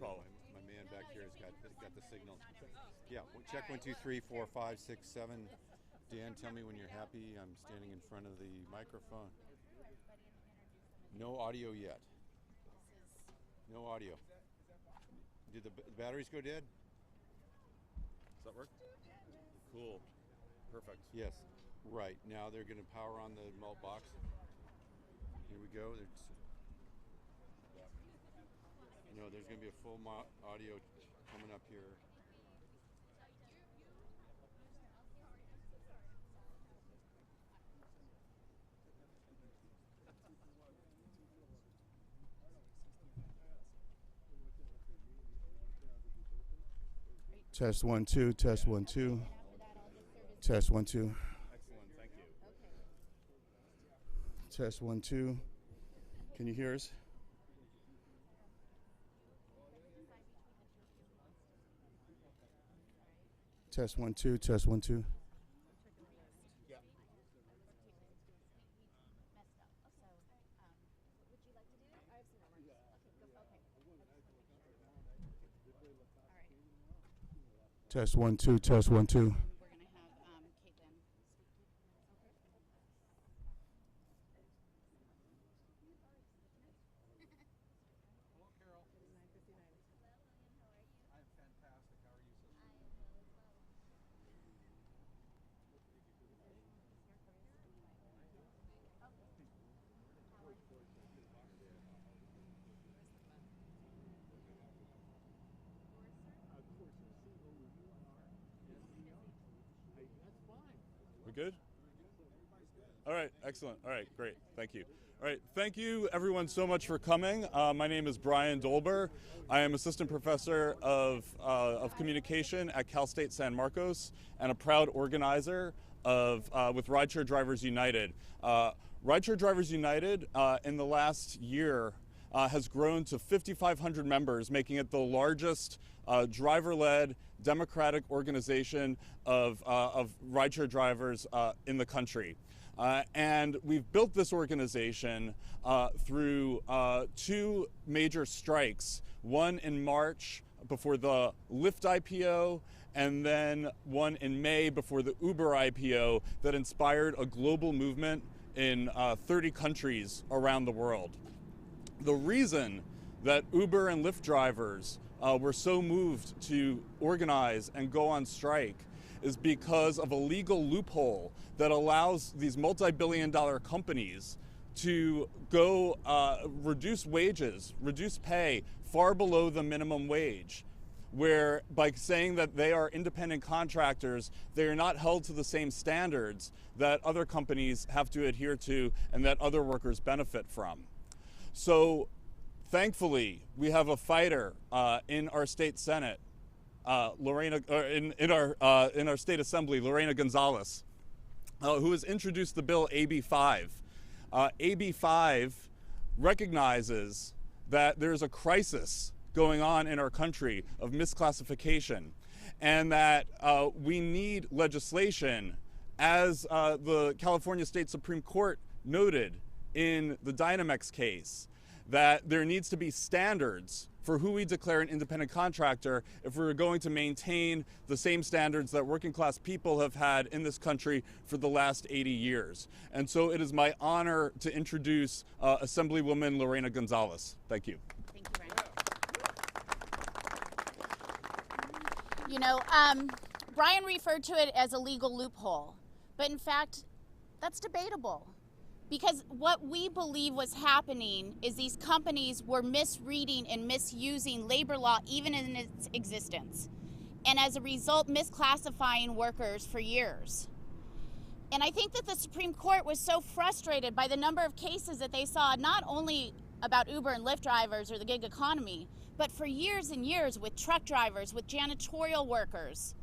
problem. My man back here has got the signal. Yeah, check 1 2 3 4 5 6 7. Dan, tell me when you're happy. I'm standing in front of the microphone. No audio yet. No audio. Did the batteries go dead? Does that work? Cool. Perfect. Yes. Right. Now they're going to power on the malt box. Here we go. No, there's going to be a full audio coming up here. Test 1 2, test 1 2. Test 1 2. Excellent. Thank you. Test 1 2. Can you hear us? Test 1 2, test 1 2. Test 1 2, test 1 2. We're going to have Caitlin. Hello, Carol. It is 9:59. I am fantastic. How are you, sister? We good? All right, excellent. All right, great. Thank you. All right, thank you everyone so much for coming. My name is Brian Dolber. I am assistant professor of communication at Cal State San Marcos and a proud organizer of with Rideshare Drivers United. Rideshare Drivers United in the last year has grown to 5,500 members, making it the largest driver-led democratic organization of rideshare drivers in the country. And we've built this organization through two major strikes, one in March before the Lyft IPO, and then one in May before the Uber IPO that inspired a global movement in 30 countries around the world. The reason that Uber and Lyft drivers were so moved to organize and go on strike is because of a legal loophole that allows these multi-billion-dollar companies to go reduce wages, reduce pay far below the minimum wage, where by saying that they are independent contractors, they are not held to the same standards that other companies have to adhere to and that other workers benefit from. So thankfully, we have a fighter in our state Senate, in our state assembly, Lorena Gonzalez, who has introduced the bill AB 5. AB 5 recognizes that there's a crisis going on in our country of misclassification, and that we need legislation, as the California State Supreme Court noted in the Dynamex case, that there needs to be standards for who we declare an independent contractor if we're going to maintain the same standards that working class people have had in this country for the last 80 years. And so it is my honor to introduce Assemblywoman Lorena Gonzalez. Thank you. Thank you, Brian. You know, Brian referred to it as a legal loophole, but in fact, that's debatable. Because what we believe was happening is these companies were misreading and misusing labor law even in its existence. And as a result, misclassifying workers for years. And I think that the Supreme Court was so frustrated by the number of cases that they saw, not only about Uber and Lyft drivers or the gig economy, but for years and years with truck drivers, with janitorial workers,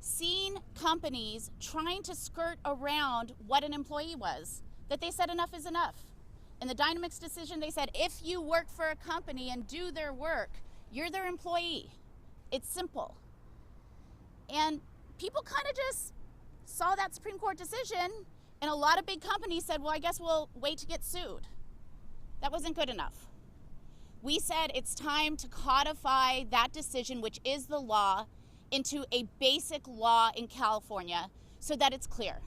seeing companies trying to skirt around what an employee was, that they said enough is enough. In the Dynamex decision, they said, if you work for a company and do their work, you're their employee. It's simple. And people kind of just saw that Supreme Court decision, and a lot of big companies said, well, I guess we'll wait to get sued. That wasn't good enough. We said it's time to codify that decision, which is the law, into a basic law in California so that it's clear.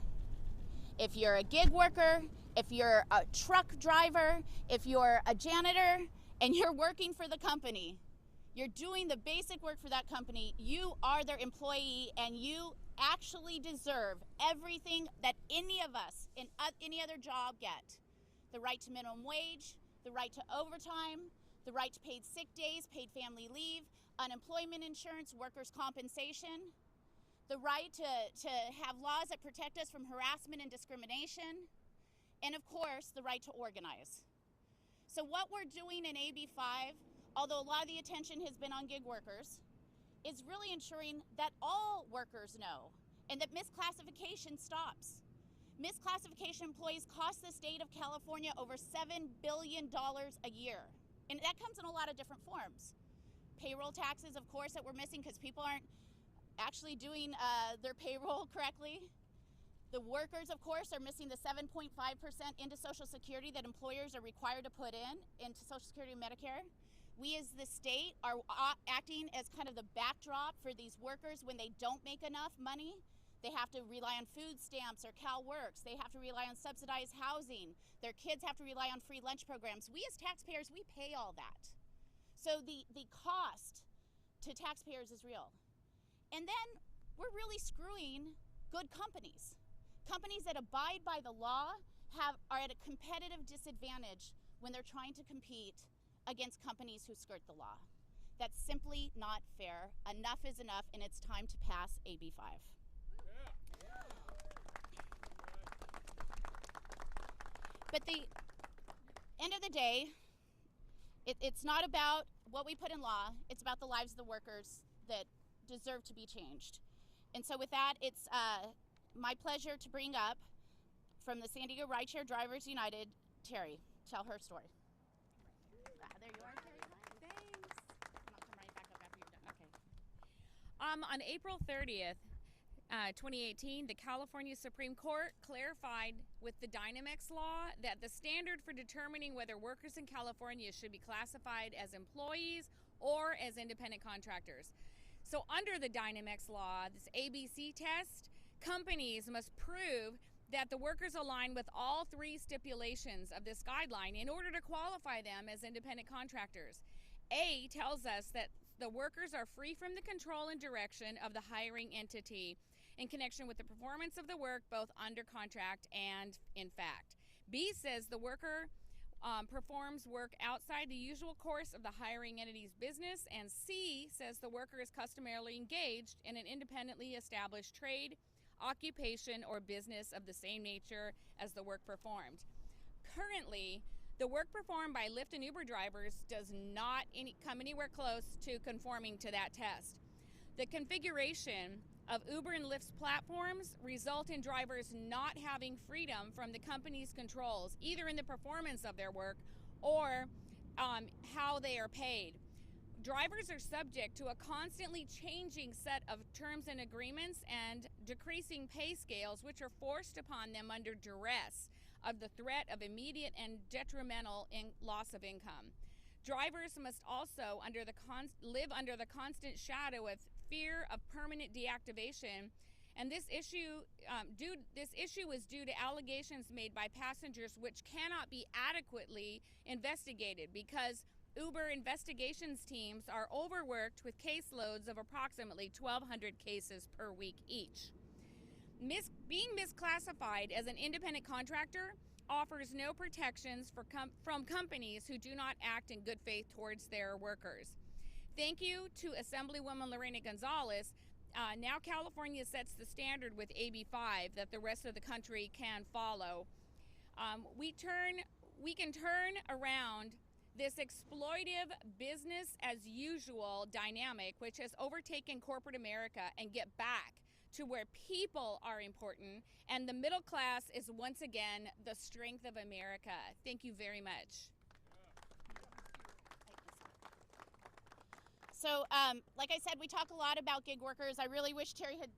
If you're a gig worker, if you're a truck driver, if you're a janitor, and you're working for the company, you're doing the basic work for that company, you are their employee, and you actually deserve everything that any of us in any other job get. The right to minimum wage, the right to overtime, the right to paid sick days, paid family leave, unemployment insurance, workers' compensation, the right to have laws that protect us from harassment and discrimination, and of course, the right to organize. So what we're doing in AB 5, although a lot of the attention has been on gig workers, is really ensuring that all workers know and that misclassification stops. Misclassification employees cost the state of California over $7 billion a year. And that comes in a lot of different forms. Payroll taxes, of course, that we're missing because people aren't actually doing their payroll correctly. The workers, of course, are missing the 7.5% into Social Security that employers are required to put into Social Security and Medicare. We as the state are acting as kind of the backdrop for these workers when they don't make enough money. They have to rely on food stamps or CalWorks. They have to rely on subsidized housing. Their kids have to rely on free lunch programs. We as taxpayers, we pay all that. So the cost to taxpayers is real. And then we're really screwing good companies. Companies that abide by the law are at a competitive disadvantage when they're trying to compete against companies who skirt the law. That's simply not fair. Enough is enough, and it's time to pass AB 5. But the end of the day, it's not about what we put in law, it's about the lives of the workers that deserve to be changed. And so with that, it's my pleasure to bring up from the San Diego Rideshare Drivers United, Terry, tell her story. There you are, Terry. Thanks. I'll come right back up after you're done. On April 30th, 2018, the California Supreme Court clarified with the Dynamex law that the standard for determining whether workers in California should be classified as employees or as independent contractors. So under the Dynamex law, this ABC test, companies must prove that the workers align with all three stipulations of this guideline in order to qualify them as independent contractors. A tells us that the workers are free from the control and direction of the hiring entity in connection with the performance of the work, both under contract and in fact. B says the worker performs work outside the usual course of the hiring entity's business, and C says the worker is customarily engaged in an independently established trade, occupation, or business of the same nature as the work performed. Currently, the work performed by Lyft and Uber drivers does not come anywhere close to conforming to that test. The configuration of Uber and Lyft's platforms result in drivers not having freedom from the company's controls, either in the performance of their work or how they are paid. Drivers are subject to a constantly changing set of terms and agreements and decreasing pay scales, which are forced upon them under duress of the threat of immediate and detrimental loss of income. Drivers must also live under the constant shadow of fear of permanent deactivation, and this issue is due to allegations made by passengers which cannot be adequately investigated because Uber investigations teams are overworked with caseloads of approximately 1,200 cases per week each. Being misclassified as an independent contractor offers no protections from companies who do not act in good faith towards their workers. Thank you to Assemblywoman Lorena Gonzalez. Now California sets the standard with AB 5 that the rest of the country can follow. We can turn around this exploitive business as usual dynamic which has overtaken corporate America and get back to where people are important and the middle class is once again the strength of America. Thank you very much. So, like I said, we talk a lot about gig workers. I really wish Terry had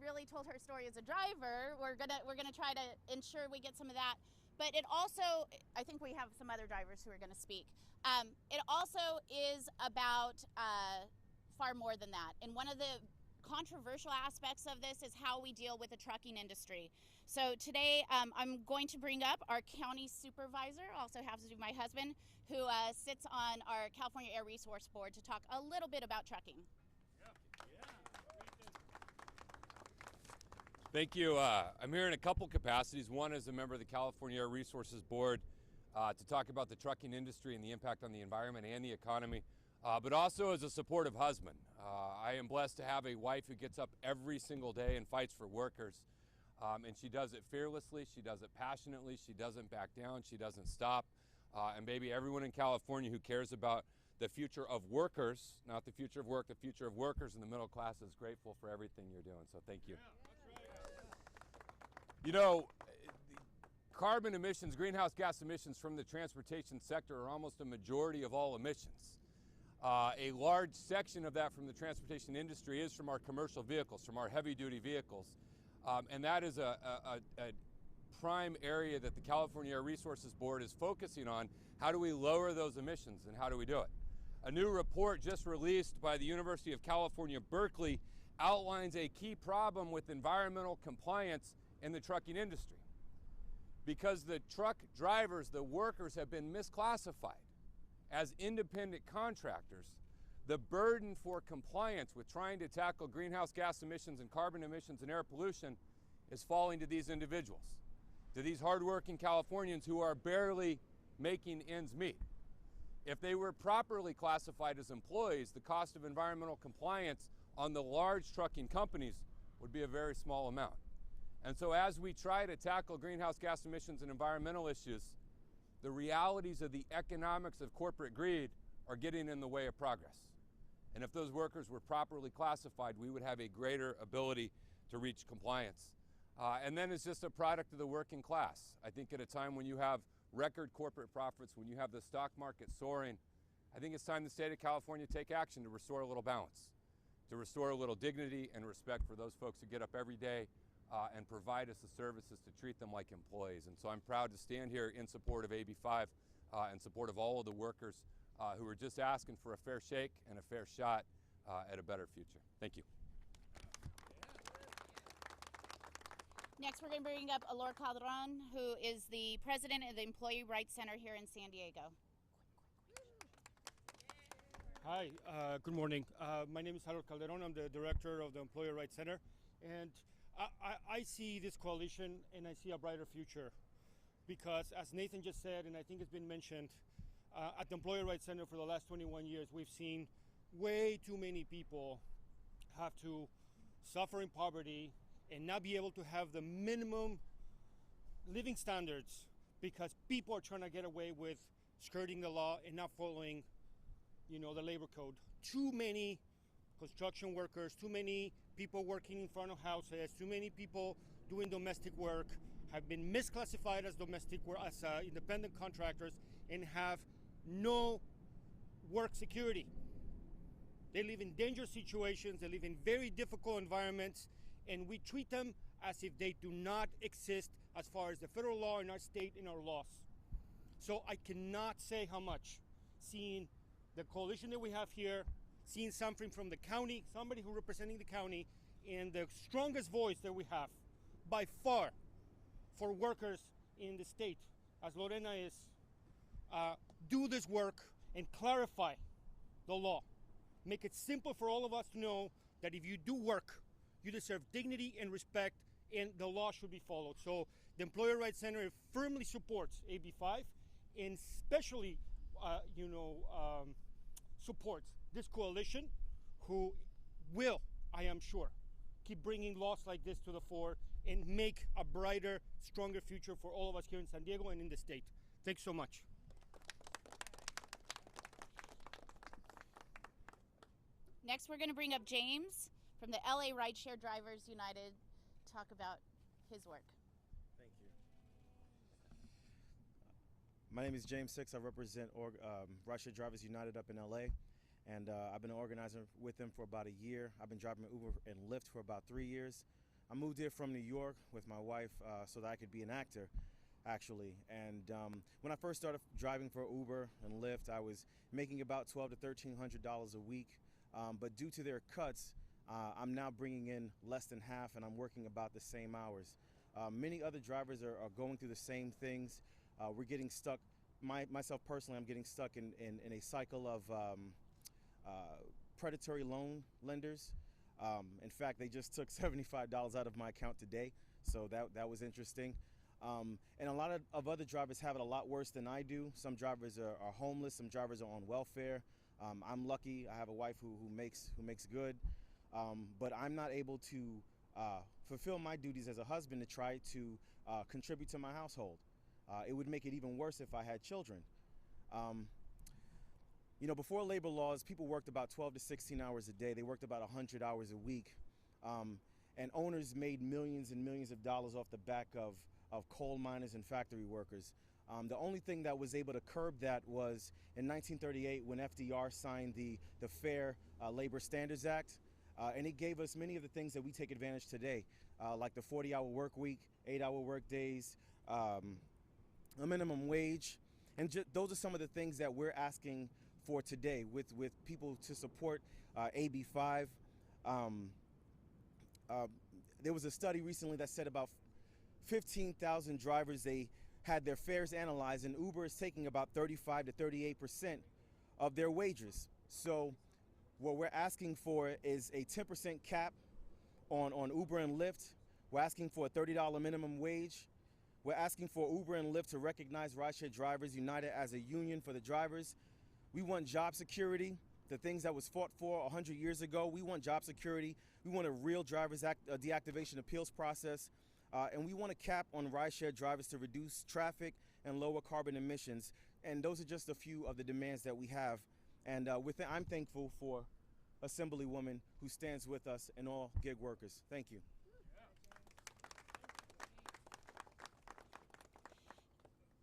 really told her story as a driver. We're gonna try to ensure we get some of that. But it also, I think we have some other drivers who are going to speak. It also is about far more than that. And one of the controversial aspects of this is how we deal with the trucking industry. So today I'm going to bring up our county supervisor, also happens to be my husband, who sits on our California Air Resource Board to talk a little bit about trucking. Thank you. I'm here in a couple capacities. One as a member of the California Air Resources Board to talk about the trucking industry and the impact on the environment and the economy, but also as a supportive husband. I am blessed to have a wife who gets up every single day and fights for workers. And she does it fearlessly, she does it passionately, she doesn't back down, she doesn't stop. And maybe everyone in California who cares about the future of workers, not the future of work, the future of workers and the middle class is grateful for everything you're doing. So thank you. You know, carbon emissions, greenhouse gas emissions from the transportation sector are almost a majority of all emissions. A large section of that from the transportation industry is from our commercial vehicles, from our heavy-duty vehicles. And that is a prime area that the California Air Resources Board is focusing on. How do we lower those emissions and how do we do it? A new report just released by the University of California, Berkeley, outlines a key problem with environmental compliance in the trucking industry. Because the truck drivers, the workers, have been misclassified as independent contractors, the burden for compliance with trying to tackle greenhouse gas emissions and carbon emissions and air pollution is falling to these individuals, to these hardworking Californians who are barely making ends meet. If they were properly classified as employees, the cost of environmental compliance on the large trucking companies would be a very small amount. And so as we try to tackle greenhouse gas emissions and environmental issues, the realities of the economics of corporate greed are getting in the way of progress. And if those workers were properly classified, we would have a greater ability to reach compliance. And then it's just a product of the working class. I think at a time when you have record corporate profits, when you have the stock market soaring, I think it's time the state of California take action to restore a little balance, to restore a little dignity and respect for those folks who get up every day and provide us the services to treat them like employees. And so I'm proud to stand here in support of AB 5, in support of all of the workers who are just asking for a fair shake and a fair shot at a better future. Thank you. Next, we're going to bring up Alor Calderon, who is the president of the Employee Rights Center here in San Diego. Hi, good morning. My name is Alor Calderon. I'm the director of the Employee Rights Center. And I see this coalition and I see a brighter future because, as Nathan just said, and I think it's been mentioned, at the Employee Rights Center for the last 21 years, we've seen way too many people have to suffer in poverty and not be able to have the minimum living standards because people are trying to get away with skirting the law and not following, the labor code. Too many construction workers, too many people working in front of houses, too many people doing domestic work have been misclassified as independent contractors and have no work security. They live in dangerous situations, they live in very difficult environments, and we treat them as if they do not exist as far as the federal law in our state and our laws. So I cannot say how much seeing the coalition that we have here, seeing something from the county, somebody who representing the county, and the strongest voice that we have by far for workers in the state, as Lorena is, do this work and clarify the law. Make it simple for all of us to know that if you do work, you deserve dignity and respect, and the law should be followed. So the Employer Rights Center firmly supports AB 5 and especially, supports this coalition who will, I am sure, keep bringing laws like this to the fore and make a brighter, stronger future for all of us here in San Diego and in the state. Thanks so much. Next, we're going to bring up James from the LA Rideshare Drivers United to talk about his work. Thank you. My name is James Six. I represent Rideshare Drivers United up in LA, and I've been an organizer with them for about a year. I've been driving Uber and Lyft for about 3 years. I moved here from New York with my wife so that I could be an actor. actually. And when I first started driving for Uber and Lyft, I was making about $1,200 to $1,300 a week. But due to their cuts, I'm now bringing in less than half, and I'm working about the same hours. Many other drivers are going through the same things. We're getting stuck. Myself personally, I'm getting stuck in a cycle of predatory loan lenders. In fact, they just took $75 out of my account today, so that was interesting. And a lot of other drivers have it a lot worse than I do. Some drivers are homeless. Some drivers are on welfare. I'm lucky. I have a wife who makes good, but I'm not able to fulfill my duties as a husband to try to contribute to my household. It would make it even worse if I had children. You know, before labor laws, people worked about 12 to 16 hours a day. They worked about 100 hours a week. And owners made millions and millions of dollars off the back of coal miners and factory workers. The only thing that was able to curb that was in 1938 when FDR signed the Fair Labor Standards Act. And it gave us many of the things that we take advantage today, like the 40-hour work week, 8-hour work days, a minimum wage. And those are some of the things that we're asking for today with people to support AB 5. There was a study recently that said about 15,000 drivers, they had their fares analyzed, and Uber is taking about 35 to 38% of their wages. So what we're asking for is a 10% cap on Uber and Lyft. We're asking for a $30 minimum wage. We're asking for Uber and Lyft to recognize Rideshare Drivers United as a union for the drivers. We want job security, the things that was fought for 100 years ago. We want job security. We want a real driver's deactivation appeals process. And we want a cap on rideshare drivers to reduce traffic and lower carbon emissions. And those are just a few of the demands that we have. And I'm thankful for Assemblywoman who stands with us and all gig workers. Thank you.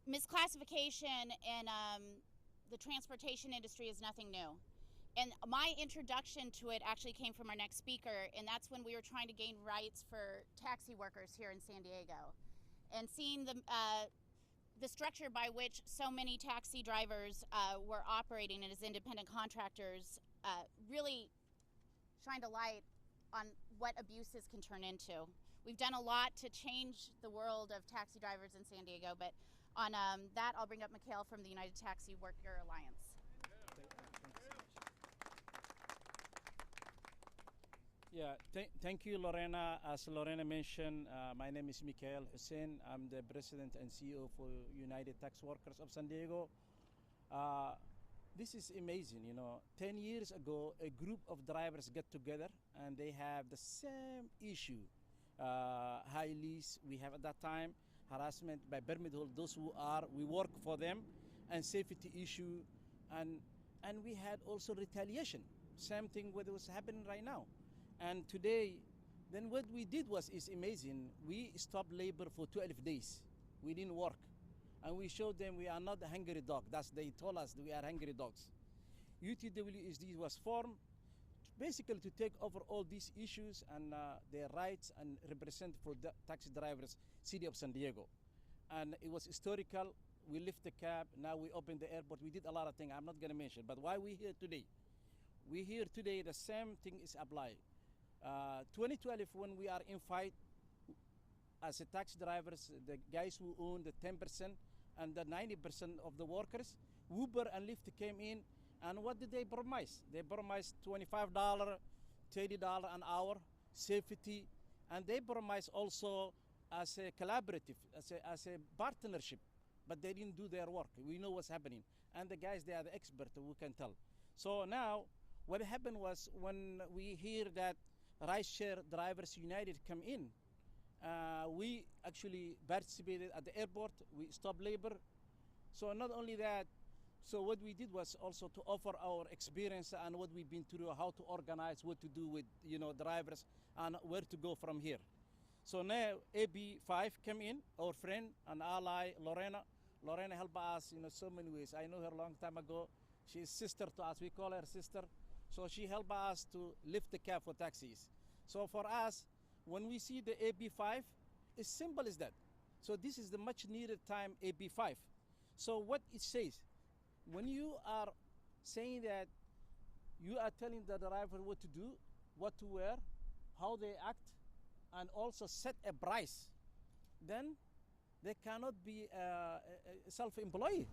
Misclassification in the transportation industry is nothing new. And my introduction to it actually came from our next speaker, and that's when we were trying to gain rights for taxi workers here in San Diego. And seeing the structure by which so many taxi drivers were operating as independent contractors really shined a light on what abuses can turn into. We've done a lot to change the world of taxi drivers in San Diego, but on that, I'll bring up Mikhail from the United Taxi Worker Alliance. Yeah, thank you, Lorena. As Lorena mentioned, my name is Mikhail Hussein. I'm the president and CEO for United Tax Workers of San Diego. This is amazing, you know. 10 years ago, a group of drivers get together and they have the same issue. High lease we have at that time, harassment by permit holders we work for them, and safety issue, and we had also retaliation. Same thing what was happening right now. And today, then what we did is amazing. We stopped labor for 12 days. We didn't work. And we showed them we are not a hungry dog. They told us we are hungry dogs. UTWSD was formed basically to take over all these issues and their rights and represent for the taxi drivers, City of San Diego. And it was historical. We lift the cap, now we open the airport. We did a lot of things I'm not gonna mention, but why we here today? We here today, the same thing is applied. 2012, when we are in fight as a taxi drivers, the guys who own the 10% and the 90% of the workers, Uber and Lyft came in, and what did they promise? They promised $25, $30 an hour, safety, and they promised also as a collaborative, as a partnership, but they didn't do their work. We know what's happening, and the guys, they are the experts who can tell. So now, what happened was when we hear that Rideshare Drivers United come in, we actually participated at the airport. We stopped labor. So not only that, so what we did was also to offer our experience and what we've been through, how to organize, what to do with drivers, and where to go from here. So now AB5 came in, our friend and ally Lorena. Lorena helped us in so many ways. I know her a long time ago. She's sister to us. We call her sister. So she helped us to lift the cap for taxis. So for us, when we see the AB5, it's simple as that. So this is the much needed time AB5. So what it says, when you are saying that you are telling the driver what to do, what to wear, how they act, and also set a price, then they cannot be a self-employed.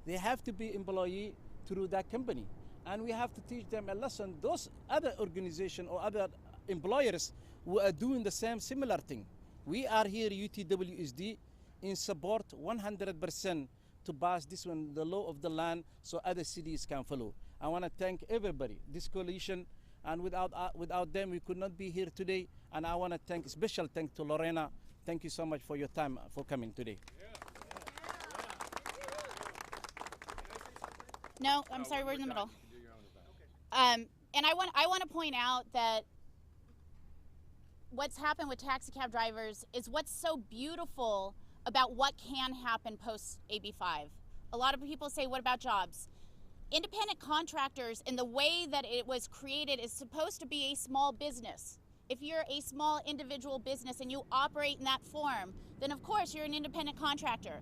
They have to be employee through that company. And we have to teach them a lesson. Those other organizations or other employers who are doing the same similar thing. We are here, UTWSD, in support 100% to pass this one, the law of the land, so other cities can follow. I want to thank everybody, this coalition, and without them, we could not be here today. And I want to thank, special thanks to Lorena. Thank you so much for your time, for coming today. No, I'm sorry, we're in the middle. And I want to point out that what's happened with taxi cab drivers is what's so beautiful about what can happen post AB5. A lot of people say, what about jobs? Independent contractors, in the way that it was created, is supposed to be a small business. If you're a small individual business and you operate in that form, then of course you're an independent contractor.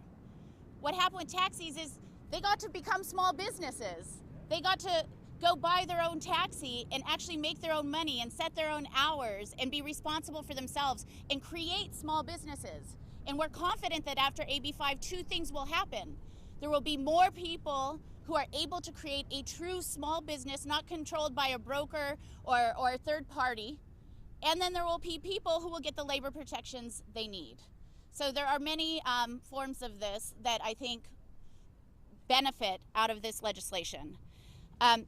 What happened with taxis is they got to become small businesses. They got to go buy their own taxi and actually make their own money and set their own hours and be responsible for themselves and create small businesses. And we're confident that after AB5, two things will happen. There will be more people who are able to create a true small business, not controlled by a broker or a third party. And then there will be people who will get the labor protections they need. So there are many forms of this that I think benefit out of this legislation.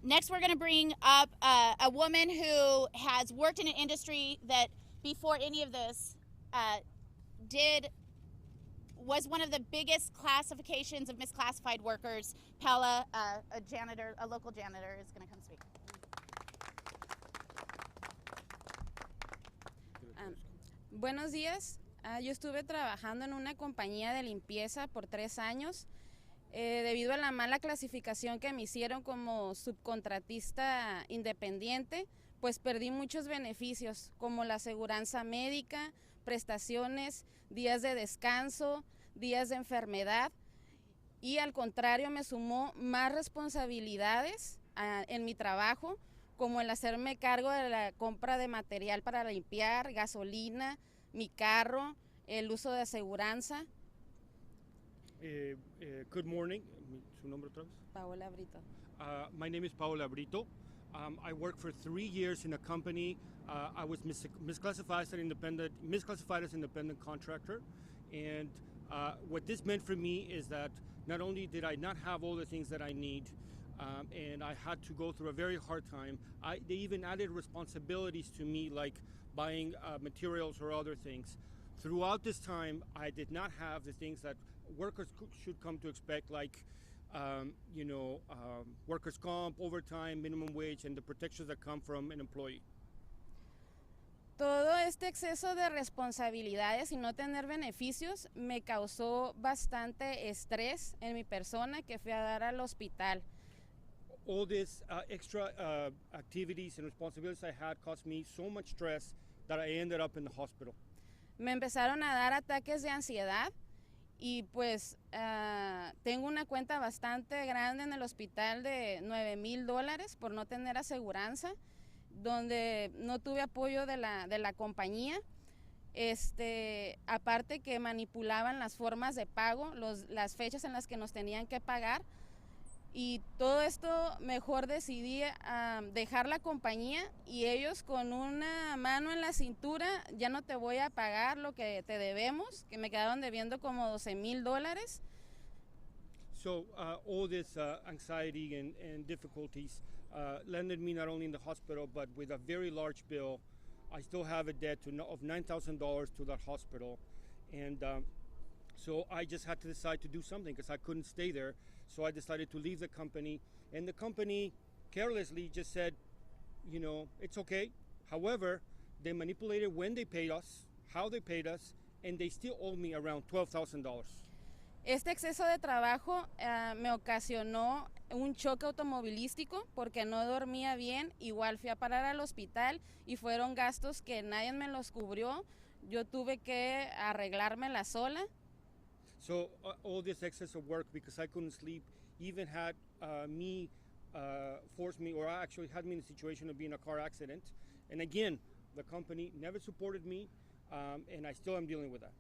Next, we're going to bring up a woman who has worked in an industry that before any of this was one of the biggest classifications of misclassified workers. Paula, a local janitor, is going to come speak. Buenos días. Yo estuve trabajando en una compañía de limpieza por 3 años. Debido a la mala clasificación que me hicieron como subcontratista independiente, pues perdí muchos beneficios, como la aseguranza médica, prestaciones, días de descanso, días de enfermedad, y al contrario me sumó más responsabilidades en mi trabajo, como el hacerme cargo de la compra de material para limpiar, gasolina, mi carro, el uso de aseguranza. Good morning. ¿Su nombre otra vez? Paola Brito. My name is Paola Brito. I worked for 3 years in a company. I was misclassified as an independent contractor. And what this meant for me is that not only did I not have all the things that I need, and I had to go through a very hard time, they even added responsibilities to me, like buying materials or other things. Throughout this time, I did not have the things that workers should come to expect, like workers' comp, overtime, minimum wage, and the protections that come from an employee. Todo este exceso de responsabilidades y no tener beneficios me causó bastante estrés en mi persona, que fui a dar al hospital. All these extra activities and responsibilities I had caused me so much stress that I ended up in the hospital. Me empezaron a dar ataques de ansiedad y pues tengo una cuenta bastante grande en el hospital de $9,000 por no tener aseguranza, donde no tuve apoyo de la compañía. Aparte que manipulaban las formas de pago, las fechas en las que nos tenían que pagar, y todo esto mejor decidí dejar la compañía, y ellos con una mano en la cintura: ya no te voy a pagar lo que te debemos, que me quedaron debiendo como $12,000. So all this anxiety and difficulties landed me not only in the hospital, but with a very large bill. I still have a debt of $9,000 to that hospital. And so I just had to decide to do something because I couldn't stay there. So I decided to leave the company. And the company carelessly just said, it's okay. However, they manipulated when they paid us, how they paid us, and they still owe me around $12,000. Este exceso de trabajo me ocasionó un choque automovilístico porque no dormía bien. Igual fui a parar al hospital y fueron gastos que nadie me los cubrió. Yo tuve que arreglármela sola. So all this excess of work because I couldn't sleep even had forced me, or actually had me in a situation of being in a car accident. And again, the company never supported me, and I still am dealing with that.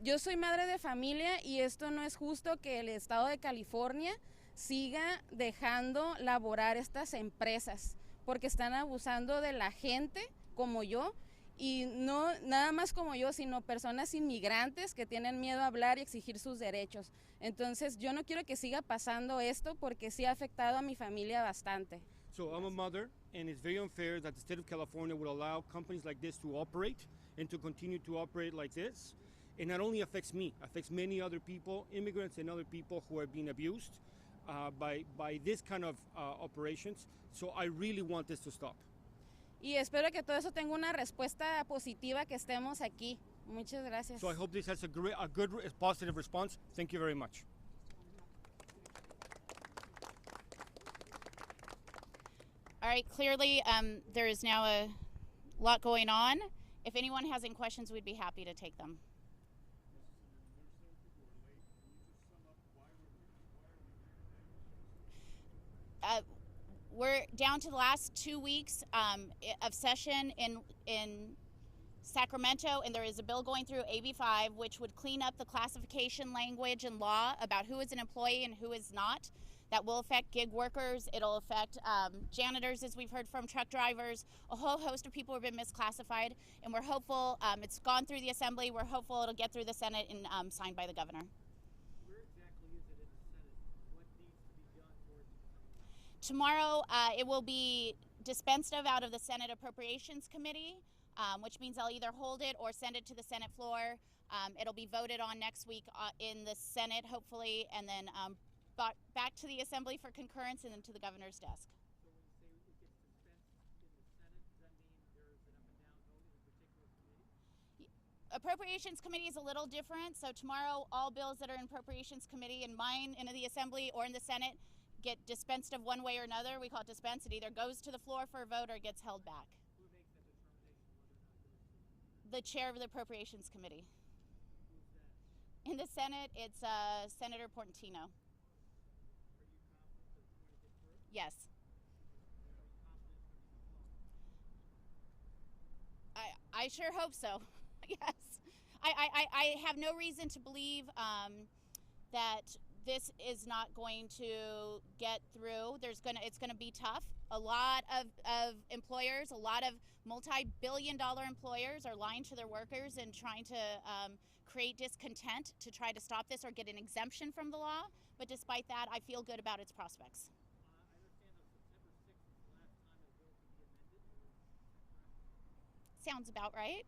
Yo soy madre de familia y esto no es justo que el estado de California siga dejando laborar estas empresas porque están abusando de la gente como yo y no nada más como yo, sino personas inmigrantes que tienen miedo a hablar y exigir sus derechos. Entonces yo no quiero que siga pasando esto porque sí ha afectado a mi familia bastante. So I'm a mother, and it's very unfair that the state of California would allow companies like this to operate and to continue to operate like this. It not only affects me, affects many other people, immigrants and other people who are being abused by this kind of operations. So I really want this to stop. Y espero que todo eso tenga una respuesta positiva, que estemos aquí. Muchas gracias. So I hope this has a good, positive response. Thank you very much. All right, clearly there is now a lot going on. If anyone has any questions, we'd be happy to take them. We're down to the last 2 weeks of session in Sacramento, and there is a bill going through AB5 which would clean up the classification language and law about who is an employee and who is not. That will affect gig workers. It'll affect janitors, as we've heard from, truck drivers, a whole host of people who have been misclassified, and we're hopeful it's gone through the Assembly. We're hopeful it'll get through the Senate and signed by the governor. Where exactly is it in the Senate? What needs to be done for it to come out? Tomorrow it will be dispensed out of the Senate Appropriations Committee, which means they'll either hold it or send it to the Senate floor. It'll be voted on next week in the Senate, hopefully, and then back to the Assembly for concurrence and then to the governor's desk. So when you say it gets dispensed in the Senate, does that mean there is an up and down vote in a particular committee? Appropriations Committee is a little different. So tomorrow, all bills that are in Appropriations Committee and mine in the Assembly or in the Senate get dispensed of one way or another. We call it dispense. It either goes to the floor for a vote or it gets held back. Who makes that determination whether or not it goes to The chair of the Appropriations Committee. Who's that? In the Senate, it's Senator Portantino. Yes. I sure hope so. Yes. I have no reason to believe that this is not going to get through. It's gonna be tough. A lot of employers, a lot of multi-billion-dollar employers are lying to their workers and trying to create discontent to try to stop this or get an exemption from the law. But despite that, I feel good about its prospects. Sounds about right.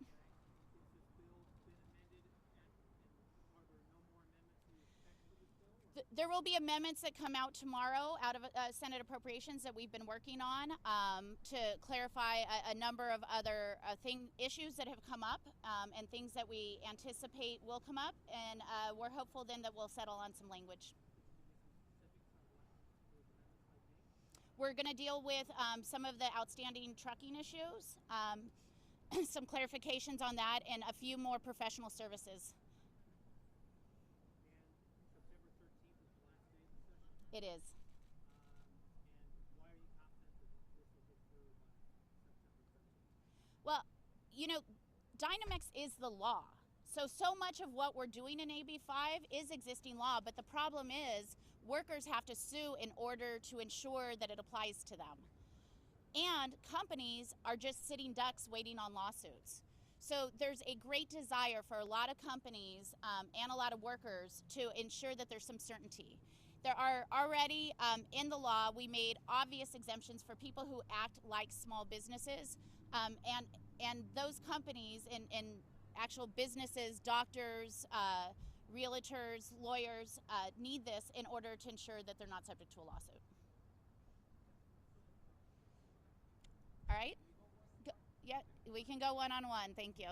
There will be amendments that come out tomorrow out of Senate Appropriations that we've been working on to clarify a number of other issues that have come up and things that we anticipate will come up, and we're hopeful then that we'll settle on some language. We're going to deal with some of the outstanding trucking issues, some clarifications on that, and a few more professional services. It is. And why are you confident that this will get through by September 13th? Well, you know, Dynamex is the law. So much of what we're doing in AB5 is existing law, but the problem is workers have to sue in order to ensure that it applies to them. And companies are just sitting ducks waiting on lawsuits. So there's a great desire for a lot of companies and a lot of workers to ensure that there's some certainty. There are already, in the law, we made obvious exemptions for people who act like small businesses. And those companies and actual businesses, doctors, realtors, lawyers, need this in order to ensure that they're not subject to a lawsuit. All right? Yeah, we can go one-on-one. Thank you.